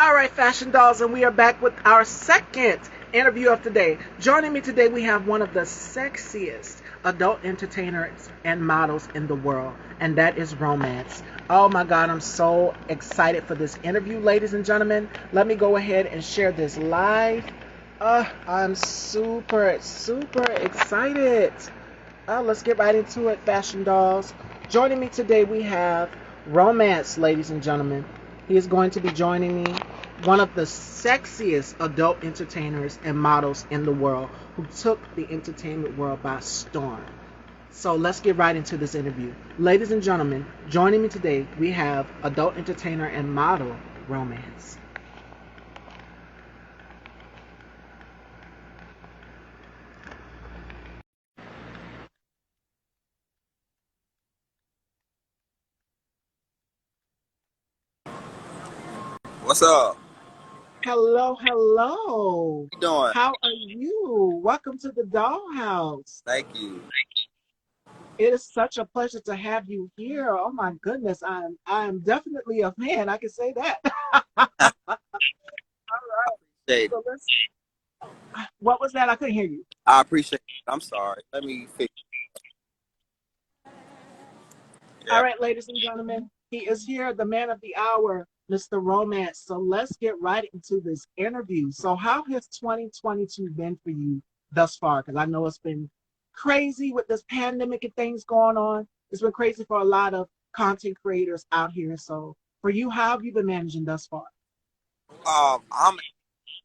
All right, Fashion Dolls, and we are back with our second interview of today. Joining me today, we have one of the sexiest adult entertainers and models in the world, and that is Romance. Oh my God, I'm so excited for this interview, ladies and gentlemen. Let me go ahead and share this live. I'm super excited. Let's get right into it, Fashion Dolls. Joining me today, we have Romance, ladies and gentlemen. He is going to be joining me, one of the sexiest adult entertainers and models in the world who took the entertainment world by storm. So let's get right into this interview. Ladies and gentlemen, joining me today, we have adult entertainer and model Romance. What's up? Hello, hello. How you doing? How are you? Welcome to the Dollhouse. Thank you. It is such a pleasure to have you here. Oh my goodness, I'm definitely a fan. I can say that. Appreciate it. So what was that? I couldn't hear you. I appreciate it. I'm sorry. Let me fix. All Yeah. right, ladies and gentlemen, he is here, the man of the hour, Mr. Romance. So let's get right into this interview. So how has 2022 been for you thus far? Because I know it's been crazy with this pandemic and things going on. It's been crazy for a lot of content creators out here. So for you, how have you been managing thus far? I'm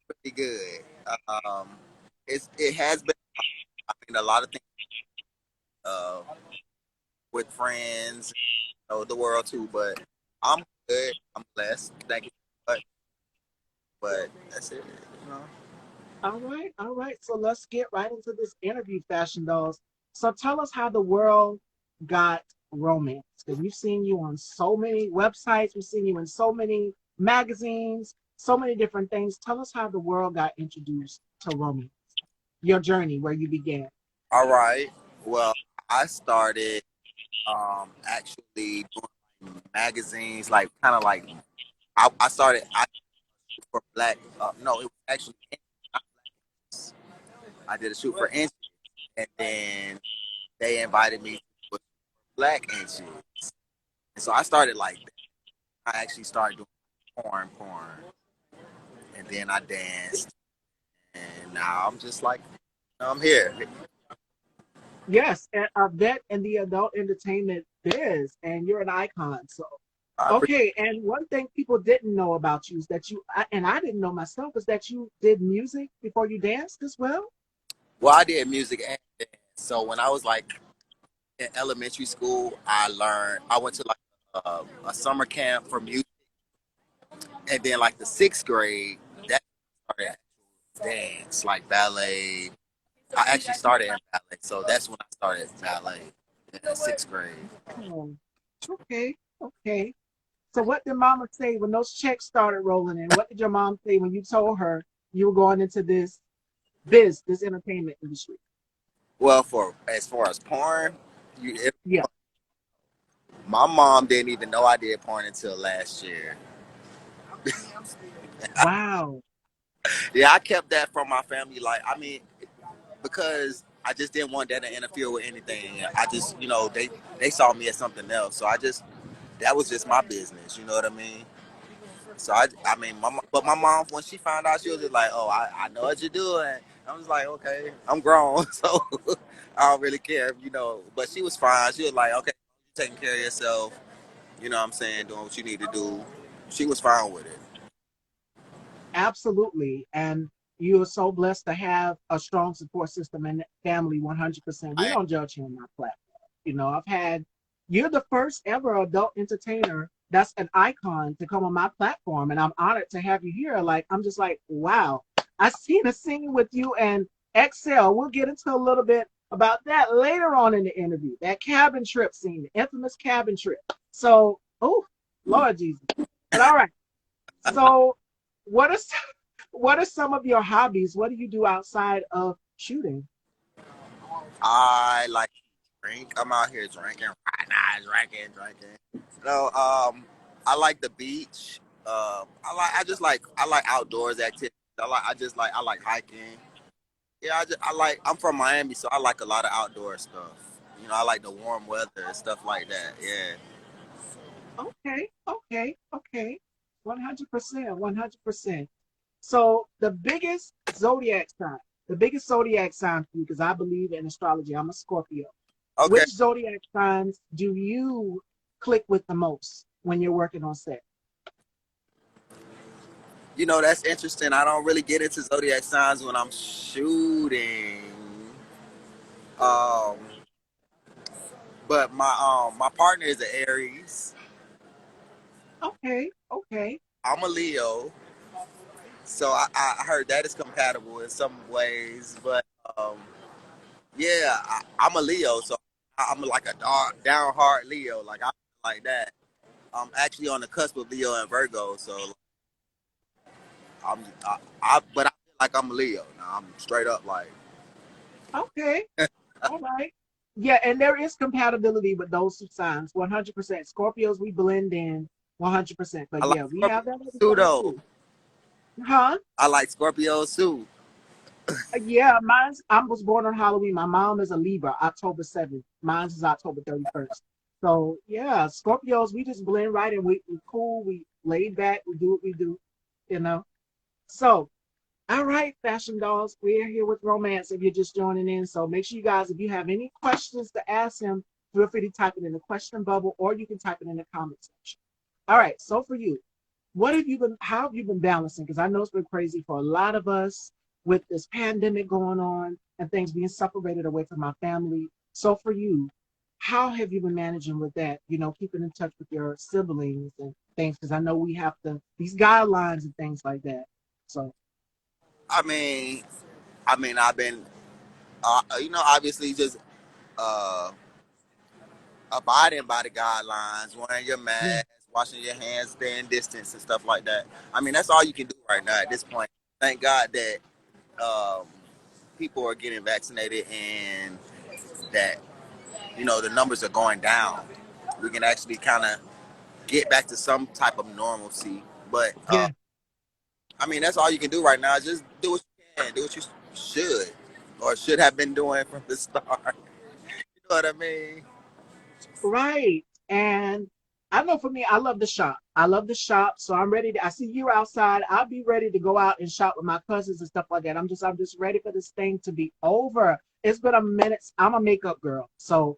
pretty good. Um, it has been. I mean, a lot of things uh, with friends, the world too. But I'm good. I'm blessed. Thank you. But that's it. You know. All right, all right. So let's get right into this interview, Fashion Dolls. So tell us how the world got Romance. Because we've seen you on so many websites, we've seen you in so many magazines, so many different things. Tell us how the world got introduced to Romance, your journey, where you began. All right. Well, I started actually doing magazines, like kind of like I started for black. No, it was actually I did a shoot for Inch, and then they invited me to Black Inches. And so I started like that. I actually started doing porn, and then I danced, and now I'm just like I'm here. Yes, a vet in the adult entertainment biz, and you're an icon. So I appreciate. okay, and one thing people didn't know about you is that and I didn't know myself, is that you did music before you danced as well. Well, I did music and dance. So when I was like in elementary school, I learned. I went to like a summer camp for music, and then like the sixth grade, that started dance, like ballet. I actually started in ballet, so that's when I started ballet in the sixth grade. Oh, okay, okay. So what did Mama say when those checks started rolling in? What did your mom say when you told her you were going into this entertainment industry? Well, for as far as porn, if Yeah. my mom didn't even know I did porn until last year. Wow. Yeah, I kept that from my family. Like, I mean, because I just didn't want that to interfere with anything. I just, they saw me as something else. So I just, that was just my business. You know what I mean? So I mean, but my mom, when she found out, she was just like, "Oh, I know what you're doing." I was like, "Okay, I'm grown, so I don't really care," But she was fine. She was like, "Okay, you're taking care of yourself." You know what I'm saying? Doing what you need to do. She was fine with it. Absolutely. And you are so blessed to have a strong support system and family 100%. We I don't judge you on our platform. You're the first ever adult entertainer that's an icon to come on my platform. And I'm honored to have you here. Like, I'm just like, wow. I seen a scene with you and Excel. We'll get into a little bit about that later on in the interview. That cabin trip scene, the infamous cabin trip. So, oh, Lord Jesus. But all right. So, what are what are some of your hobbies? What do you do outside of shooting? I like to drink. I'm out here drinking right now, drinking. I like the beach. I like outdoors activities. I like hiking. Yeah, I'm from Miami, so I like a lot of outdoor stuff. You know, I like the warm weather and stuff like that. Yeah. Okay, okay, okay. 100%, 100%. So the biggest zodiac sign for you, because I believe in astrology, I'm a Scorpio. Okay. Which zodiac signs do you click with the most when you're working on set? You know, that's interesting. I don't really get into zodiac signs when I'm shooting. Um, but my partner is an Aries. Okay, okay. I'm a Leo, so I heard that is compatible in some ways. But um, yeah, I'm a Leo, so I'm like a dark, down hard Leo. Like I like that. I'm actually on the cusp of Leo and Virgo, so but I feel like I'm a Leo. Now I'm straight up like. Okay. All right. Yeah, and there is compatibility with those two signs. 100%. Scorpios, we blend in 100%. I But like yeah, we have that Scorpios other too, side though. too. Huh? I like Scorpios too. Yeah, I was born on Halloween. My mom is a Libra, October 7th. Mine's is October 31st. So yeah, Scorpios, we just blend right in. We cool, we laid back, we do what we do, you know. So all right, fashion dolls, we are here with romance if you're just joining in. So make sure you guys, if you have any questions to ask him, feel free to type it in the question bubble or you can type it in the comment section. All right, so for you, how have you been balancing? Because I know it's been crazy for a lot of us with this pandemic going on and things being separated away from our family. So for you, how have you been managing with that? You know, keeping in touch with your siblings and things, because I know we have these guidelines and things like that. So, I mean, I've been, obviously just uh, abiding by the guidelines, wearing your yeah. mask, washing your hands, staying distance, and stuff like that. I mean, that's all you can do right now at this point. Thank God that um, people are getting vaccinated and that the numbers are going down. We can actually kind of get back to some type of normalcy. But Yeah. I mean, that's all you can do right now. Just do what you can, do what you should or should have been doing from the start. You know what I mean? Right. And I know for me, I love the shop. I love the shop. So I'm ready to, I see you outside. I'll be ready to go out and shop with my cousins and stuff like that. I'm just ready for this thing to be over. It's been a minute. I'm a makeup girl. So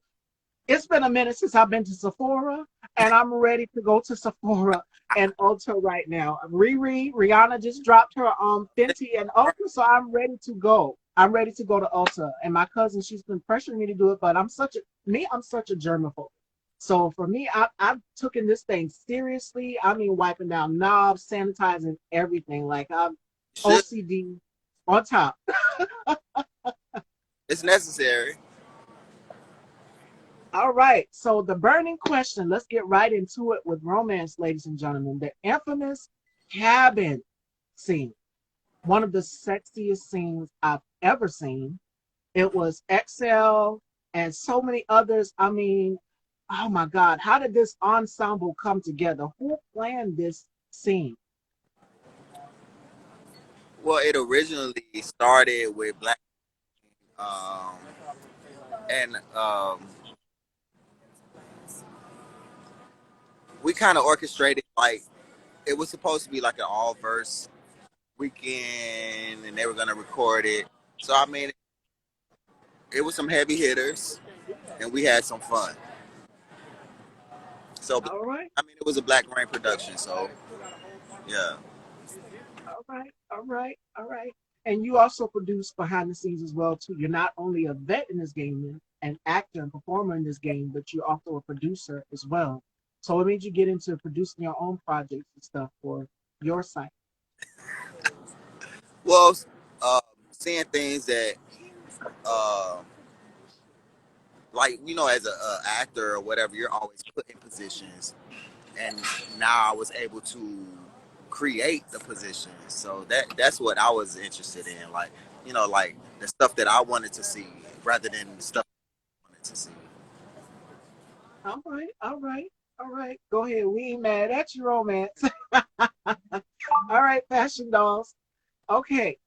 it's been a minute since I've been to Sephora, and I'm ready to go to Sephora and Ulta right now. Rihanna just dropped her Fenty and Ulta, so I'm ready to go. I'm ready to go to Ulta, and my cousin, she's been pressuring me to do it, but I'm such a germaphobe. So for me, I've taken this thing seriously. I mean, wiping down knobs, sanitizing everything. Like I'm Should. OCD on top. It's necessary. All right. So the burning question, let's get right into it with romance, ladies and gentlemen. The infamous cabin scene, one of the sexiest scenes I've ever seen. It was XL and so many others. I mean, oh my God, how did this ensemble come together? Who planned this scene? Well, it originally started with Black, um, and we kind of orchestrated like it was supposed to be like an all verse weekend, and they were gonna record it. So I mean, it was some heavy hitters, and we had some fun. So All right. I mean, it was a Black Rain production. So yeah. All right, all right, all right. And you also produce behind the scenes as well too. You're not only a vet in this game, an actor and performer in this game, but you're also a producer as well. So what made you get into producing your own projects and stuff for your site? Well, uh, seeing things that, uh, like as a actor or whatever, you're always put in positions, and now I was able to create the positions. So that's what I was interested in, like like the stuff that I wanted to see rather than stuff I wanted to see. All right, all right, all right. Go ahead. We ain't mad at you, romance. All right, fashion dolls. Okay,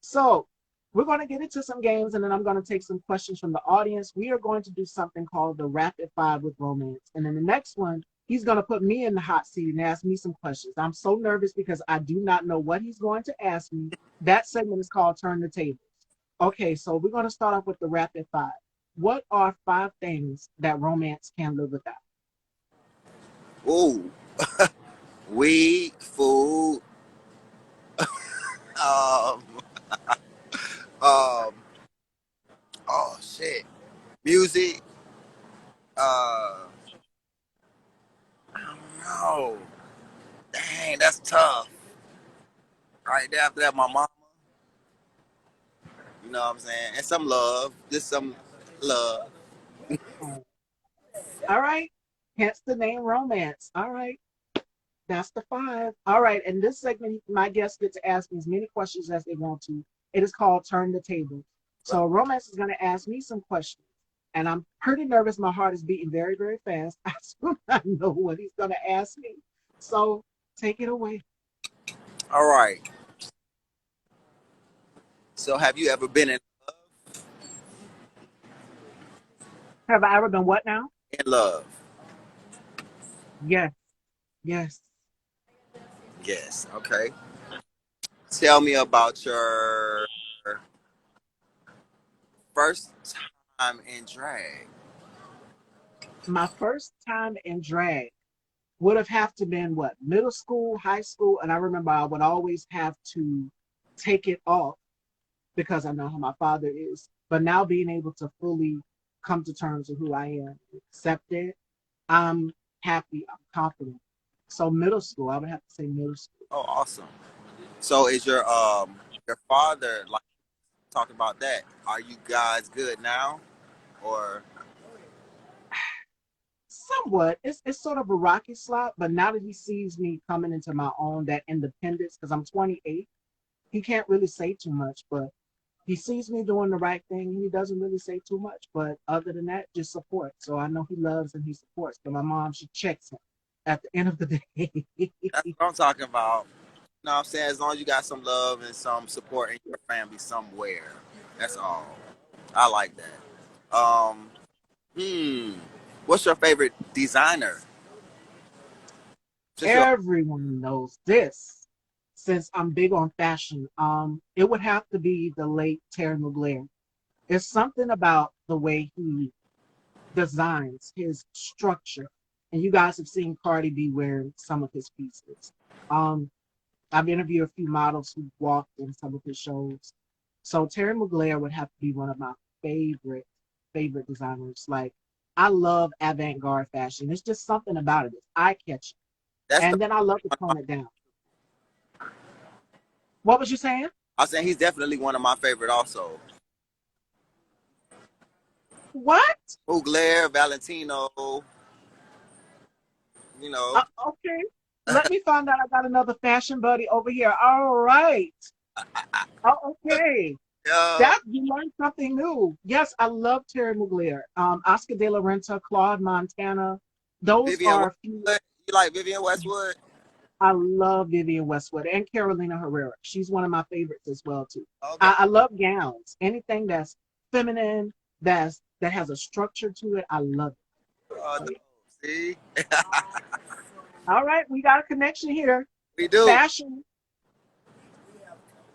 so we're going to get into some games and then I'm going to take some questions from the audience. We are going to do something called the Rapid Five with Romance. And then the next one, he's going to put me in the hot seat and ask me some questions. I'm so nervous because I do not know what he's going to ask me. That segment is called Turn the Tables. Okay, so we're going to start off with the Rapid Five. What are five things that romance can live without? Ooh, weed, food, um, um, oh shit, music. I don't know. Dang, that's tough. Right there after that, my mama. You know what I'm saying? And some love, just some love. Oh, all right, hence the name romance. All right. That's the five. All right. And this segment, my guests get to ask me as many questions as they want to. It is called Turn the Table. So Romance is going to ask me some questions. And I'm pretty nervous. My heart is beating very, very fast. I do not know what he's going to ask me. So take it away. All right. So, have you ever been Have I ever been what now? in love? Yes. Yes. Yes. Okay. Tell me about your first time in drag. My first time in drag would have to been what? Middle school, high school. And I remember I would always have to take it off because I know how my father is. But now being able to fully come to terms with who I am, accept it, I'm happy, I'm confident. So middle school, I would have to say middle school. Oh, awesome. So, is your father like talking about that? Are you guys good now, or Somewhat, it's sort of a rocky slot, but now that he sees me coming into my own, that independence, because I'm 28, he can't really say too much, but he sees me doing the right thing. He doesn't really say too much, but other than that, just support. So I know he loves and he supports. But my mom, she checks him at the end of the day. that's what I'm talking about? You know what I'm saying? As long as you got some love and some support in your family somewhere, that's all. I like that. Hmm. What's your favorite designer? Since you're Everyone knows this. Since I'm big on fashion, it would have to be the late Terry Mugler. There's something about the way he designs his structure, and you guys have seen Cardi B wearing some of his pieces. Um, I've interviewed a few models who walked in some of his shows. So Terry Mugler would have to be one of my favorite favorite designers. Like I love avant-garde fashion. It's just something about it. It's eye-catching. that's the And then I love to tone it down. What was you saying? I'm saying he's definitely one of my favorite also. What? Mugler, Valentino, you know. Okay. Let me find out. I got another fashion buddy over here. All right. Oh, okay. Yeah. That you learned something new. Yes, I love Terry Mugler. Oscar De La Renta, Claude Montana. Those Vivian are a few. Westwood. You like Vivian Westwood? I love Vivian Westwood and Carolina Herrera. She's one of my favorites as well too. Okay. I love gowns. Anything that's feminine, that has a structure to it. I love Uh, it. see, All right, we got a connection here. we do. Fashion.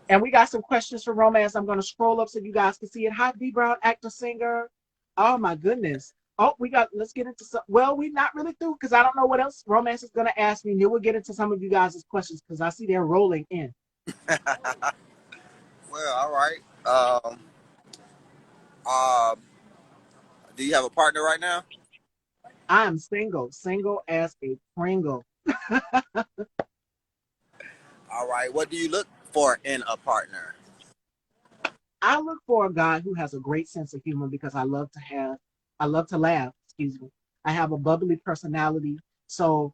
And we got some questions for romance. I'm going to scroll up so you guys can see it. Hi, D Brown, actor, singer. Oh my goodness. Oh, let's get into some. Well, we're not really through because I don't know what else romance is going to ask me. And then we'll get into some of you guys' questions because I see they're rolling in. Well, all right. Um, do you have a partner right now? I am single, single as a Pringle. All right. What do you look for in a partner? I look for a guy who has a great sense of humor because I love to laugh, excuse me. I have a bubbly personality. So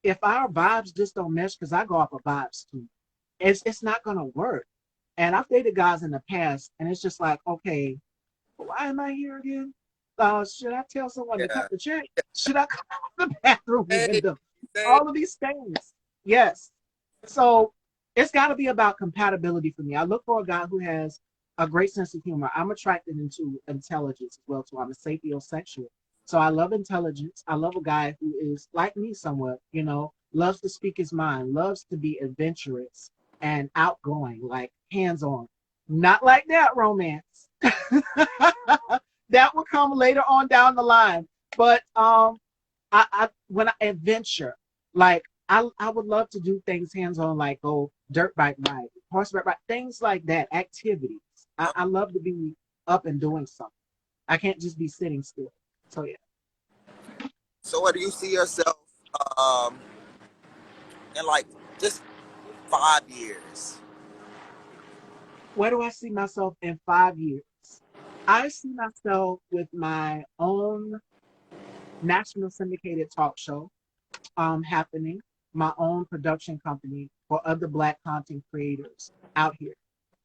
if our vibes just don't mesh, because I go off of vibes too, it's not gonna work. And I've dated guys in the past, and it's just like, okay, why am I here again? Should I tell someone to cut Yeah. the check? Should I call the bathroom Hey, window? hey. All of these things. Yes. So it's got to be about compatibility for me. I look for a guy who has a great sense of humor. I'm attracted into intelligence as well, too. I'm a sapiosexual. So I love intelligence. I love a guy who is like me somewhat, loves to speak his mind, loves to be adventurous and outgoing, like hands on. Not like that romance. That will come later on down the line. But I when I adventure, like I would love to do things hands on, like go dirt bike ride, horseback ride, things like that, activities. I love to be up and doing something. I can't just be sitting still. So yeah. So, what do you see yourself um, in like just 5 years? Where do I see myself in 5 years? I see myself with my own national syndicated talk show happening, my own production company for other Black content creators out here,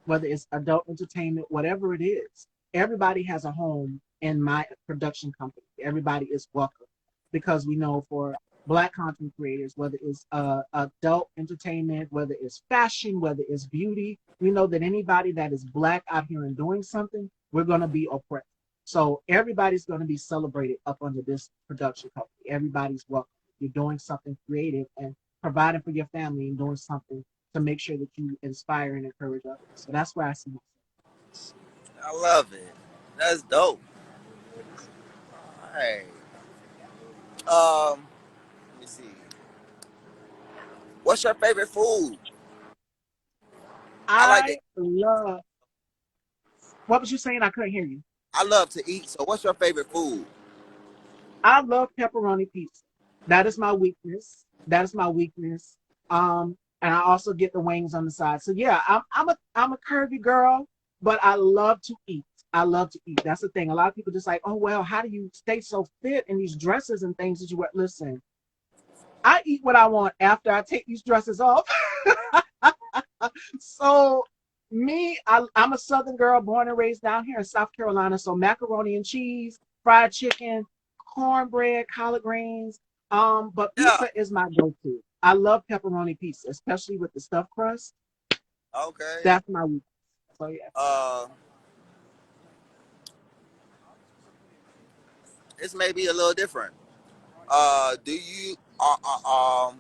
whether it's adult entertainment, whatever it is. Everybody has a home in my production company. Everybody is welcome because we know for Black content creators, whether it's adult entertainment, whether it's fashion, whether it's beauty, we know that anybody that is Black out here and doing something, we're going to be oppressed. So everybody's going to be celebrated up under this production company. Everybody's welcome. You're doing something creative and providing for your family and doing something to make sure that you inspire and encourage others. So that's where I see myself. I love it. That's dope. Hey, let me see. What's your favorite food? I like to. I love, what was you saying? I couldn't hear you. I love to eat. So, what's your favorite food? I love pepperoni pizza. That is my weakness. That is my weakness. And I also get the wings on the side. So yeah, I'm a curvy girl, but I love to eat. I love to eat. That's the thing. A lot of people just like, oh well, how do you stay so fit in these dresses and things that you wear? Listen, I eat what I want after I take these dresses off. So I'm a Southern girl born and raised down here in South Carolina. So macaroni and cheese, fried chicken, cornbread, collard greens. But Yeah. pizza is my go-to. I love pepperoni pizza, especially with the stuffed crust. Okay. That's my weakness. So yeah. Uh, this may be a little different. Do you?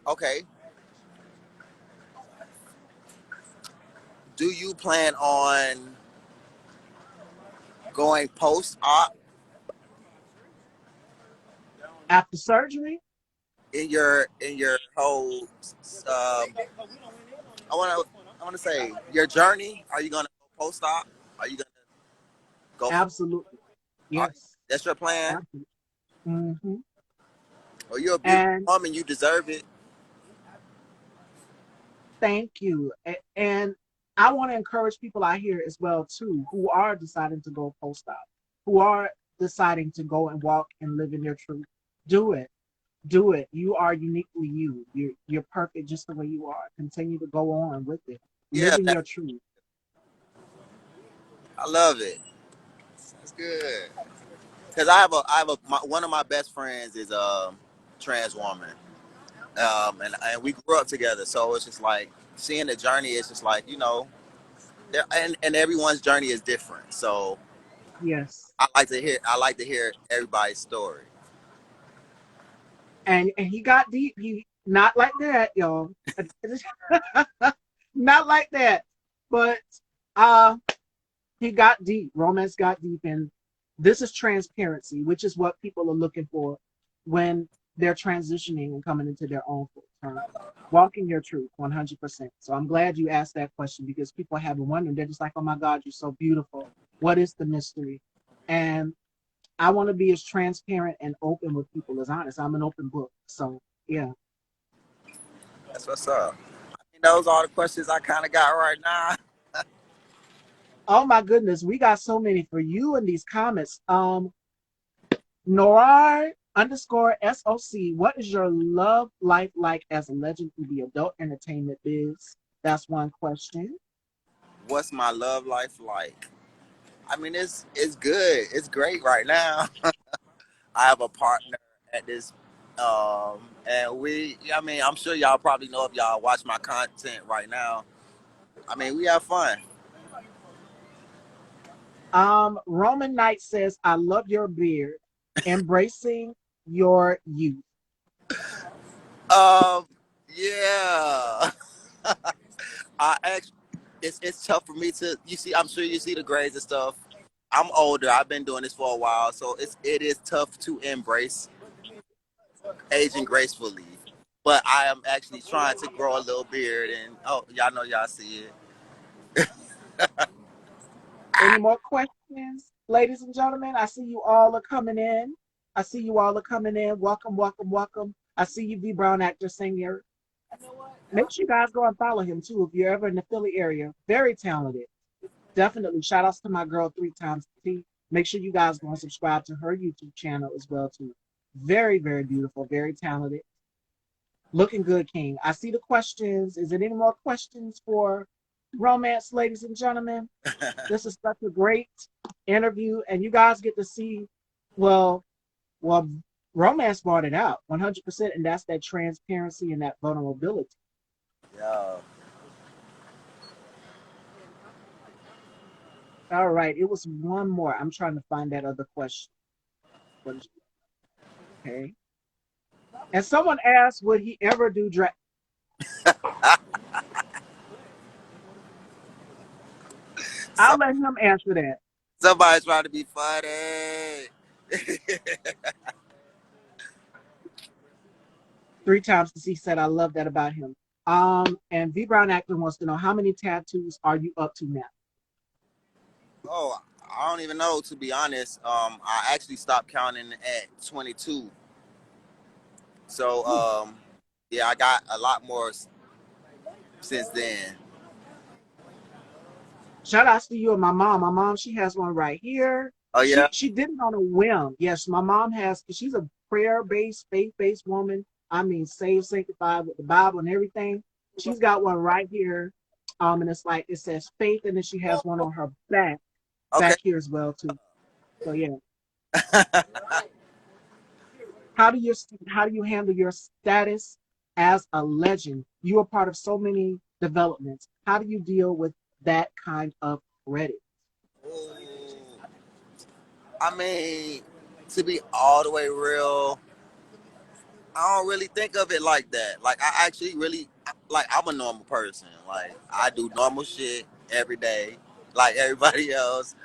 Okay. Do you plan on going post-op After surgery, in your whole? I want to say your journey. Are you gonna go post-op? Are you gonna go? absolutely. Are, Yes. that's your plan. Absolutely. Hmm. Well, you're a beautiful And woman. You deserve it. thank you. And I want to encourage people out here as well too who are deciding to go post-op, who are deciding to go and walk and live in their truth. Do it. Do it. You are uniquely you. You're perfect just the way you are. Continue to go on with it. Live Yeah, in your truth. I love it. That's good. Cause I have one of my best friends is a trans woman, and we grew up together. So it's just like seeing the journey. It's just like and everyone's journey is different. So Yes. I like to hear everybody's story. And he got deep. He not like that, y'all. Not like that. But uh he got deep. Romance got deep, and this is transparency, which is what people are looking for when they're transitioning and coming into their own full term. Walking your truth, 100%. So I'm glad you asked that question because people have been wondering. They're just like, "Oh my God, you're so beautiful. What is the mystery?" And I want to be as transparent and open with people as honest. I'm an open book. So yeah. That's what's up. Those are the questions I kind of got right now. Oh my goodness, we got so many for you in these comments. Noir underscore SOC, what is your love life like as a legend in the adult entertainment biz? That's one question. What's my love life like? I mean, it's good. It's great right now. I have a partner at this And I mean, I'm sure y'all probably know if y'all watch my content right now. I mean, we have fun. Roman Knight says, I love your beard, embracing your youth. Um, yeah. I actually, it's tough for me to. You see, I'm sure you see the grades and stuff. I'm older. I've been doing this for a while, so it is tough to embrace aging gracefully. But I am actually trying to grow a little beard, and oh, y'all know y'all see it. Any more questions, ladies and gentlemen? I see you all are coming in. I see you all are coming in. Welcome, welcome, welcome. I see you, V Brown actor, singer. Make sure you guys go and follow him too if you're ever in the Philly area. Very talented. Definitely. Shout outs to my girl 3 times T. Make sure you guys go and subscribe to her YouTube channel as well too. Very, very beautiful. Very talented. Looking good, King. I see the questions. Is there any more questions for romance, ladies and gentlemen? This is such a great interview, and you guys get to see, well, well, romance brought it out 100%, and that's that transparency and that vulnerability. Yeah. All right, it was one more. I'm trying to find that other question. What is okay? And someone asked, would he ever do drag? So, I'll let him answer that. somebody's trying to be funny. 3 times to see said, I love that about him. And V Brown Actor wants to know how many tattoos are you up to now? Oh, I don't even know, to be honest. I actually stopped counting at 22. So, Hmm. yeah, I got a lot more since then. Shout outs to you and my mom. My mom, she has one right here. Oh She yeah. she did it on a whim. Yes, my mom has. She's a prayer-based, faith-based woman. I mean, saved, sanctified with the Bible and everything. She's got one right here. And it's like it says faith, and then she has one on her Okay. back here as well too. So yeah, how do you how do you handle your status as a legend? You are part of so many developments. How do you deal with that kind of credit? I mean, to be all the way real, I don't really think of it like that. Like I actually really like I'm a normal person. Like I do normal shit every day, like everybody else.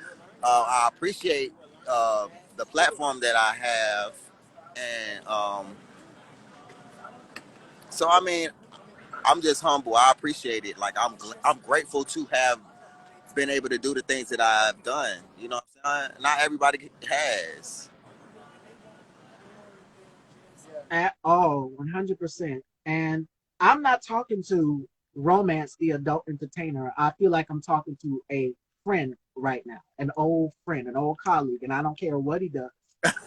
I appreciate the platform that I have, and so I mean, I'm just humble. I appreciate it. Like I'm grateful to have been able to do the things that I've done. You know what I'm saying? Not everybody has. At all, 100%. And I'm not talking to romance the adult entertainer. I feel like I'm talking to a friend right now, an old friend, an old colleague, and I don't care what he does.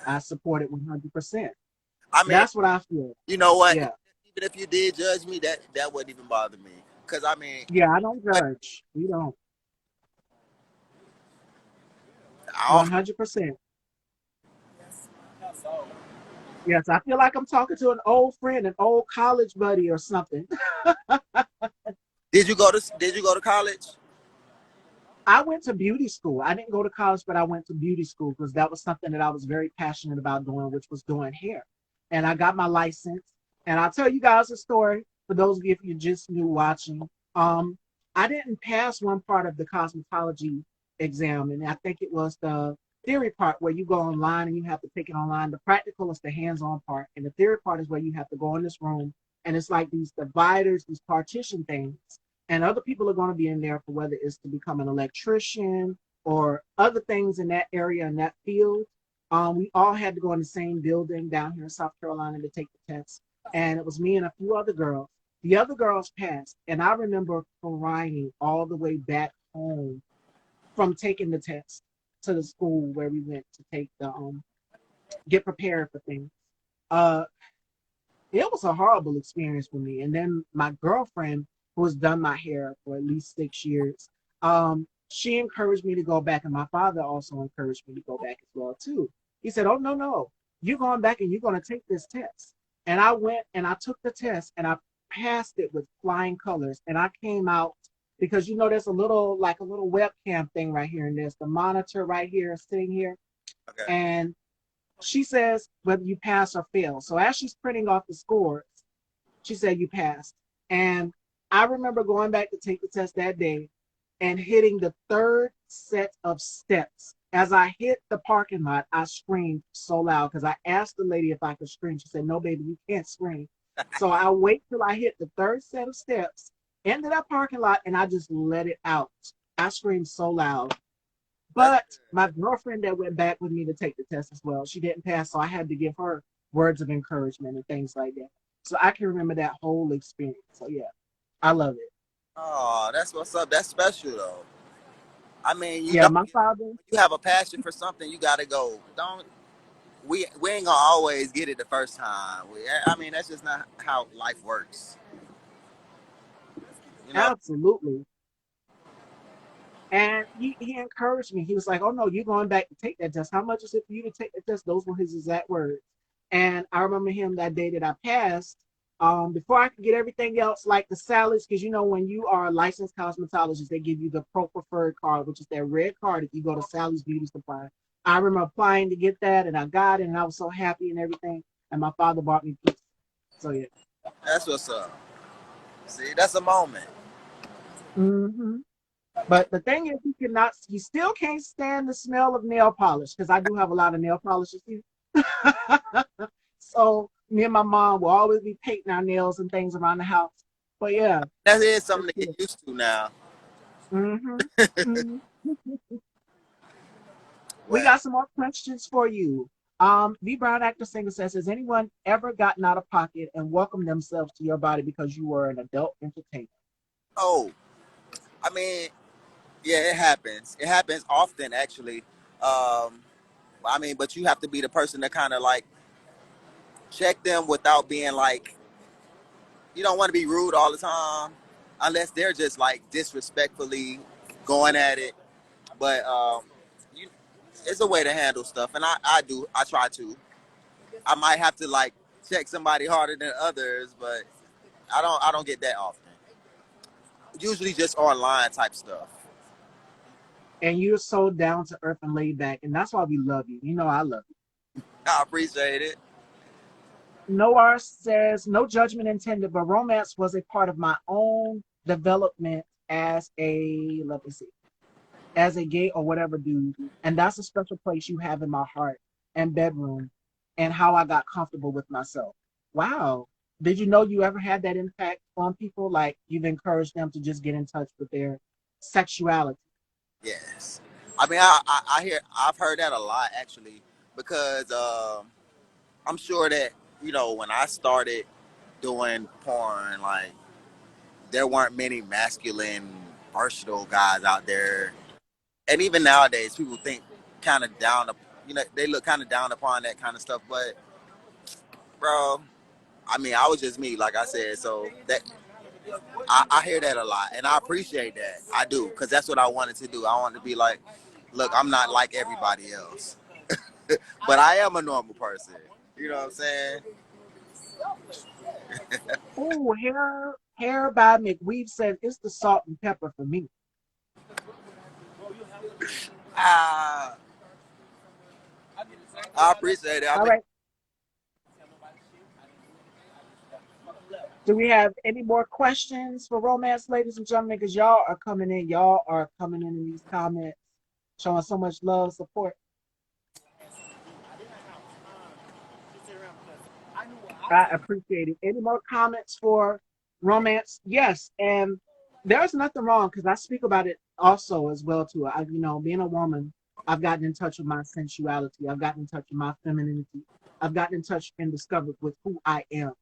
I support it 100%. I mean, That's what I feel. you know what? Yeah. Even if you did judge me, that wouldn't even bother me. Cause I mean, Yeah, I don't judge. We don't. I 100%. Yes, I feel like I'm talking to an old friend, an old college buddy or something. did you go to college? I went to beauty school. I didn't go to college, but I went to beauty school because that was something that I was very passionate about doing, which was doing hair. And I got my license. And I'll tell you guys a story for those of you if you're just new watching. Um, I didn't pass one part of the cosmetology exam, and I think it was the theory part where you go online and you have to take it online. The practical is the hands-on part, and the theory part is where you have to go in this room, and it's like these dividers, these partition things, and other people are going to be in there for whether it's to become an electrician or other things in that area in that field. We all had to go in the same building down here in South Carolina to take the test, and it was me and a few other girls. The other girls passed, and I remember crying all the way back home from taking the test to the school where we went to take the get prepared for things. Uh, it was a horrible experience for me. And then my girlfriend, who has done my hair for at least 6 years, she encouraged me to go back, and my father also encouraged me to go back as well too. He said, "Oh no, no, you're going back and you're going to take this test." And I went and I took the test and I passed it with flying colors. And I came out because there's a little like a little webcam thing right here, and there's the monitor right here sitting here. Okay. And she says whether you pass or fail. So as she's printing off the scores, she said you passed. And I remember going back to take the test that day and hitting the third set of steps. As I hit the parking lot, I screamed so loud because I asked the lady if I could scream. She said, "No, baby, you can't scream." So I wait till I hit the third set of steps into that parking lot and I just let it out. I screamed so loud. That's But my girlfriend that went back with me to take the test as well, she didn't pass, so I had to give her words of encouragement and things like that. So I can remember that whole experience. So yeah, I love it. oh, that's what's up. That's special though. I mean, Yeah, my father, you have a passion for something, you gotta go. Don't we ain't gonna always get it the first time. I mean, that's just not how life works. You know, absolutely. And he encouraged me. He was like, "Oh no, you're going back to take that test. How much is it for you to take the test?" Those were his exact words. And I remember him that day that I passed. Before I could get everything else, like the salads, because when you are a licensed cosmetologist, they give you the pro preferred card, which is that red card if you go to Sally's Beauty Supply. I remember applying to get that, and I got it, and I was so happy and everything. And my father bought me pizza. So yeah. that's what's up. See, that's a moment. Hmm. But the thing is, he still can't stand the smell of nail polish because I do have a lot of nail polishes here. So me and my mom will always be painting our nails and things around the house. But yeah, That is that's something to it. get used to now. Hmm. Hmm. We Well, got some more questions for you. V Brown actor singer says, has anyone ever gotten out of pocket and welcomed themselves to your body because you were an adult entertainer? oh, I mean, yeah, it happens. It happens often, actually. I mean, but you have to be the person to kind of like check them without being like, you don't want to be rude all the time, unless they're just like disrespectfully going at it. But you, it's a way to handle stuff, and I try to. I might have to like check somebody harder than others, but I don't get that often. Usually just online type stuff. And you're so down to earth and laid back, and that's why we love you. I love you. I appreciate it. Noir says, no judgment intended, but romance was a part of my own development as let me see, as a gay or whatever dude. And that's a special place you have in my heart and bedroom and how I got comfortable with myself. Wow. Did you know you ever had that impact on people? Like you've encouraged them to just get in touch with their sexuality. Yes. I mean, I've heard that a lot actually, because I'm sure that when I started doing porn, like there weren't many masculine, versatile guys out there, and even nowadays, people think kind of down, they look kind of down upon that kind of stuff. But bro, I mean, I was just me, like I said. So that I hear that a lot, and I appreciate that. I do, because that's what I wanted to do. I wanted to be like, look, I'm not like everybody else, but I am a normal person. You know what I'm saying? Oh, hair by McWeave said it's the salt and pepper for me. Ah, I appreciate it. I All mean, right. Do we have any more questions for romance, ladies and gentlemen? Because y'all are coming in. Y'all are coming in these comments, showing so much love, support. I appreciate it. Any more comments for romance? Yes, and there's nothing wrong because I speak about it also as well too. Being a woman, I've gotten in touch with my sensuality. I've gotten in touch with my femininity. I've gotten in touch and discovered with who I am,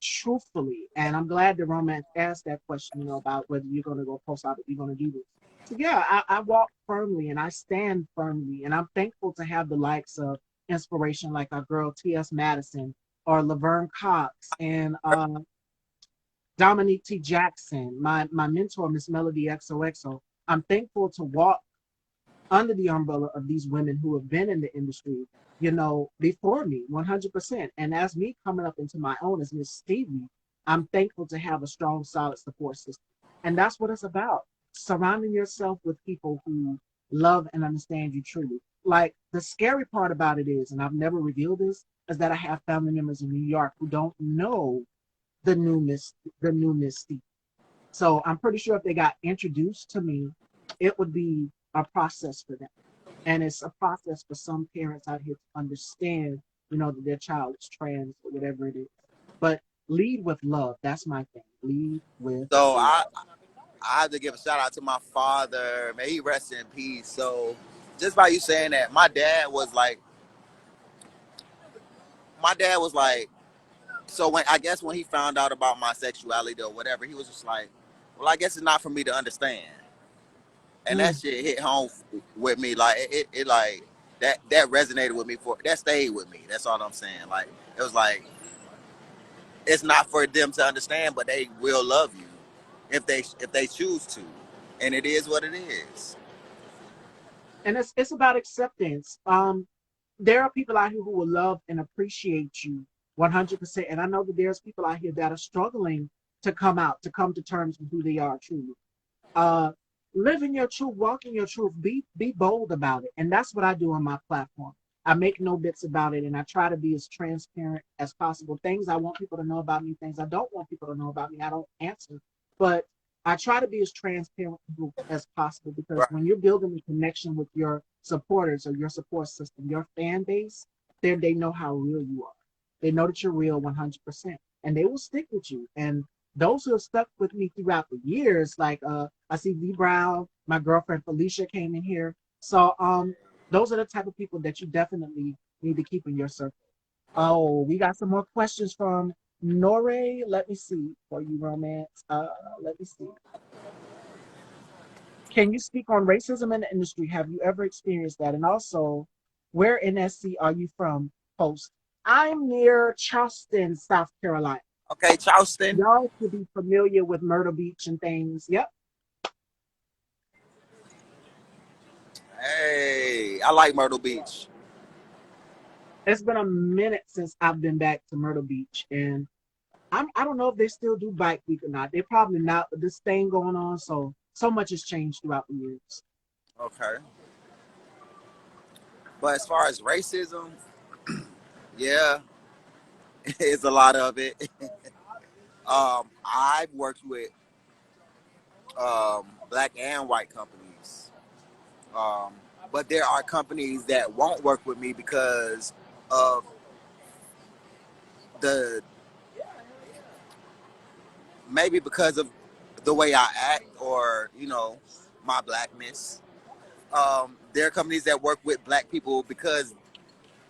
truthfully. And I'm glad that romance asked that question, about whether you're going to go post out, if you're going to do this. So yeah, I walk firmly and I stand firmly, and I'm thankful to have the likes of inspiration like our girl T.S. Madison or Laverne Cox and Dominique T. Jackson, my mentor, Miss Melody XOXO. I'm thankful to walk under the umbrella of these women who have been in the industry, you know, before me, 100%. And as me coming up into my own as Miss Stevie, I'm thankful to have a strong, solid support system. And that's what it's about. Surrounding yourself with people who love and understand you truly. Like the scary part about it is, and I've never revealed this, is that I have family members in New York who don't know the new Miss Stevie. So I'm pretty sure if they got introduced to me, it would be a process for them. And it's a process for some parents out here to understand, you know, that their child is trans or whatever it is. But lead with love. That's my thing. Lead with So love. I have to give a shout out to my father. May he rest in peace. So just by you saying that, my dad was like, so when I guess when he found out about my sexuality or whatever, he was just like, well, I guess it's not for me to understand. And that Mm. shit hit home with me. Like it like that resonated with me that stayed with me. That's all I'm saying. Like it was like it's not for them to understand, but they will love you if they choose to, and it is what it is. And it's about acceptance. There are people out here who will love and appreciate you 100%. And I know that there's people out here that are struggling to come out, to come to terms with who they are truly. uh Live in your truth, walk in your truth, be bold about it. And that's what I do on my platform. I make no bits about it, and I try to be as transparent as possible. Things I want people to know about me, things I don't want people to know about me, I don't answer. But I try to be as transparent as possible, because Right. when you're building a connection with your supporters or your support system, your fan base, they know how real you are. They know that you're real 100%, and they will stick with you. And those who have stuck with me throughout the years, like I see V Brown, my girlfriend Felicia came in here. So those are the type of people that you definitely need to keep in your circle. Oh, we got some more questions from Nore. Let me see for you, romance. Let me see. Can you speak on racism in the industry? Have you ever experienced that? And also, where in SC are you from? Post. I'm near Charleston, South Carolina. Okay, Charleston. Y'all should be familiar with Myrtle Beach and things. Yep. Hey, I like Myrtle Beach. It's been a minute since I've been back to Myrtle Beach, and I don't know if they still do Bike Week or not. They're probably not, but this thing going on, so much has changed throughout the years. Okay, but as far as racism, yeah, it's a lot of it. I've worked with black and white companies, um, but there are companies that won't work with me because of the maybe because of the way I act or my blackness. There are companies that work with black people because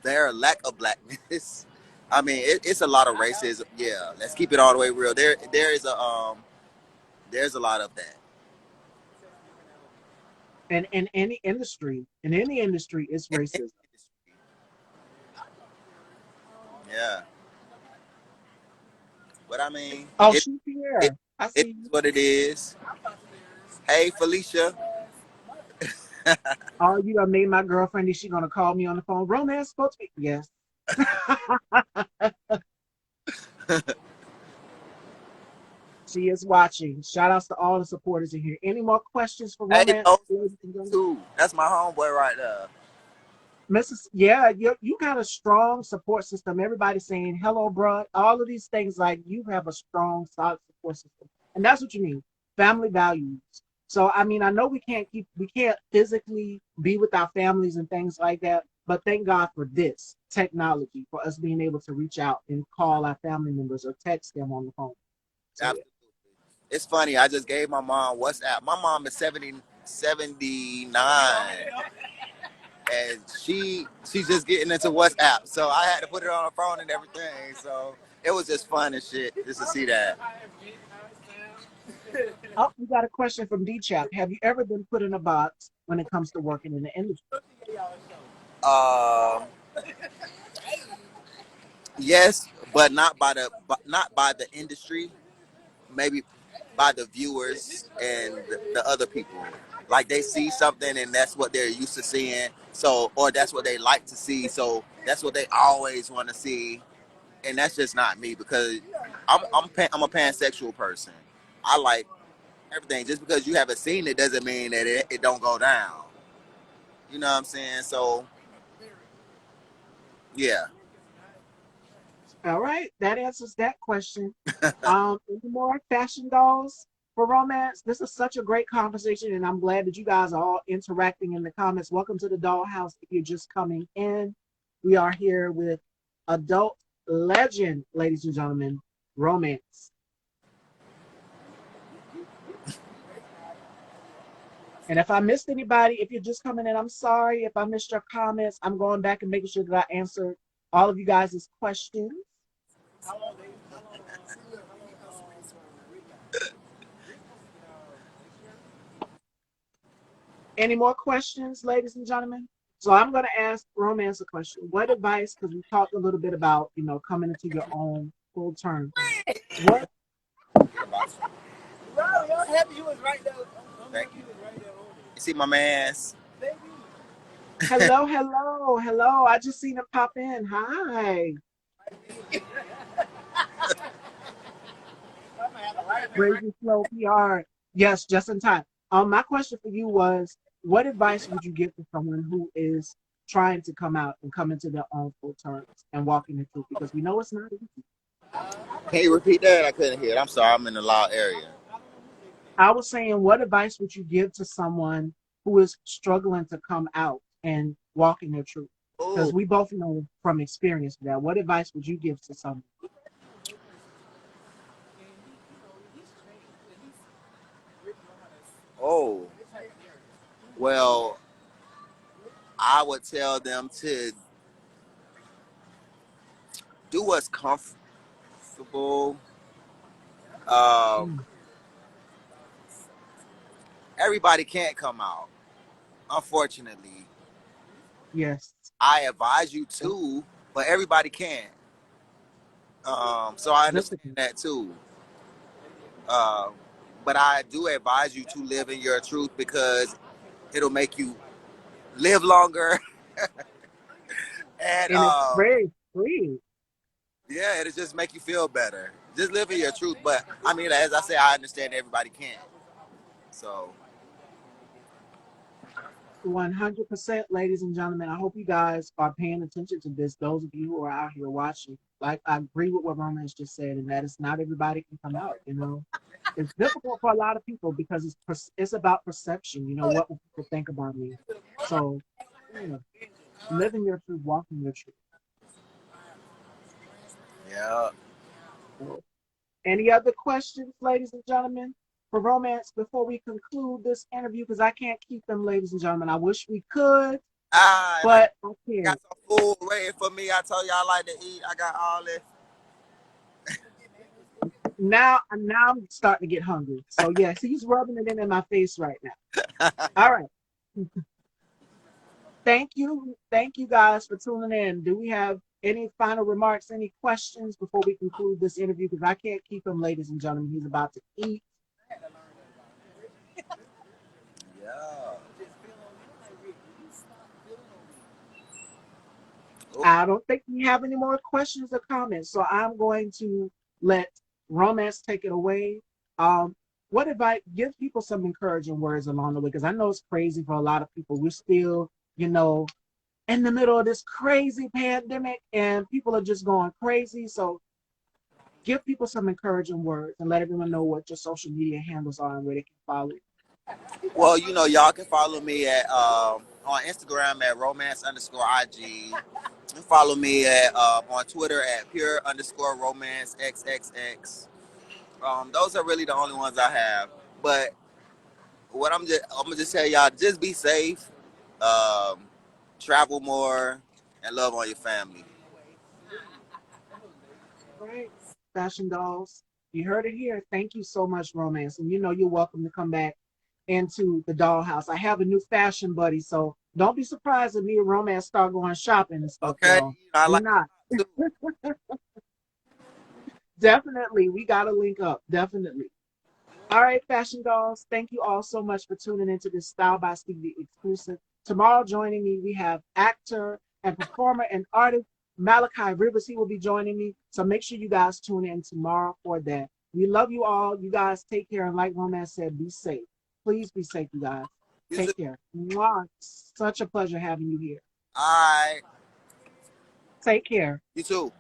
their lack of blackness. I mean, it's a lot of racism. Yeah, let's keep it all the way real. There's a lot of that. And in any industry, it's racism. Yeah, but I mean, Oh, it she's it here. I it see is you. what it is. Hey, Felicia. Oh, you done made my girlfriend. Is she gonna call me on the phone? Romance supposed to be? Yes. She is watching. Shout outs to all the supporters in here. Any more questions for Hey, romance, those ladies and gentlemen? two. That's my homeboy right there. Mrs. Yeah, you got a strong support system. Everybody saying hello, bro. All of these things, like you have a strong, solid support system, and that's what you need. Family values. So I mean, I know we can't physically be with our families and things like that, but thank God for this technology for us being able to reach out and call our family members or text them on the phone. So yeah. Absolutely. It's funny. I just gave my mom WhatsApp. My mom is 79, and she's just getting into WhatsApp. So I had to put it on her phone and everything. So it was just fun and shit just to see that. Oh, we got a question from D Chap. Have you ever been put in a box when it comes to working in the industry? Um, yes, but not by the industry. Maybe by the viewers and the other people. Like they see something and that's what they're used to seeing. So, or that's what they like to see. So that's what they always want to see. And that's just not me because I'm a pansexual person. I like everything. Just because you haven't seen it doesn't mean that it don't go down. You know what I'm saying? So yeah. All right, that answers that question. Any more fashion dolls for romance? This is such a great conversation, and I'm glad that you guys are all interacting in the comments. Welcome to the Dollhouse. If you're just coming in, we are here with adult legend, ladies and gentlemen, romance. And if I missed anybody, if you're just coming in, I'm sorry. If I missed your comments, I'm going back and making sure that I answered all of you guys' questions. Any more questions, ladies and gentlemen? So I'm going to ask Romance a question. What advice, because we talked a little bit about, coming into your own full term. What? Thank you. You see my man's. Hello, hello, hello. I just seen it pop in. Hi. Crazy Slow PR. Yes, just in time. My question for you was, what advice would you give to someone who is trying to come out and come into their own full terms and walk in the truth? Because we know it's not easy. Can you repeat that? I couldn't hear it. I'm sorry. I'm in a loud area. I was saying, what advice would you give to someone who is struggling to come out and walk in their truth? Because Oh, we both know from experience that. What advice would you give to someone? oh. Well, I would tell them to do what's comfortable. Um, Mm, Everybody can't come out, unfortunately. yes. I advise you to, but everybody can't. So I understand Difficult. that too. Um, but I do advise you to live in your truth because it'll make you live longer and And it's very free. yeah, it'll just make you feel better. Just live in your truth. But I mean, as I say, I understand everybody can't. So 100%, ladies and gentlemen. I hope you guys are paying attention to this. Those of you who are out here watching, like I agree with what Romance just said, and that is not everybody can come out. It's difficult for a lot of people because it's about perception. What will people think about me? So, yeah, living your truth, walking your truth. yeah. So, any other questions, ladies and gentlemen, for Romance before we conclude this interview? Because I can't keep them, ladies and gentlemen. I wish we could, Ah, and I but I got can't. some food waiting for me. I told you I like to eat. I got all this. Now I'm starting to get hungry. So yes, he's rubbing it in my face right now. All right. Thank you guys for tuning in. Do we have any final remarks, any questions before we conclude this interview? Because I can't keep him, ladies and gentlemen. He's about to eat. Yeah. Oh, I don't think we have any more questions or comments. So I'm going to let Romance take it away. What advice give people some encouraging words along the way? Because I know it's crazy for a lot of people. We're still, in the middle of this crazy pandemic and people are just going crazy. So give people some encouraging words and let everyone know what your social media handles are and where they can follow you. well, y'all can follow me at on Instagram at romance_IG. And follow me at on Twitter at pure_romance xxx. Those are really the only ones I have. But what I'm gonna just tell y'all, just be safe, um, travel more, and love on your family. All right, fashion dolls. You heard it here. Thank you so much, Romance. And you're welcome to come back into the dollhouse. I have a new fashion buddy, so don't be surprised if me and Romance start going shopping and stuff, Okay, y'all. I Do like not. to. Definitely, we gotta link up. Definitely. All right, fashion dolls. Thank you all so much for tuning into this Style by Stevie exclusive. Tomorrow, joining me, we have actor and performer and artist Malachi Rivers. He will be joining me. So make sure you guys tune in tomorrow for that. We love you all. You guys take care. And like Romance said, be safe. Please be safe, you guys. You too. Take care. Mwah. Such a pleasure having you here. All right. Take care. You too.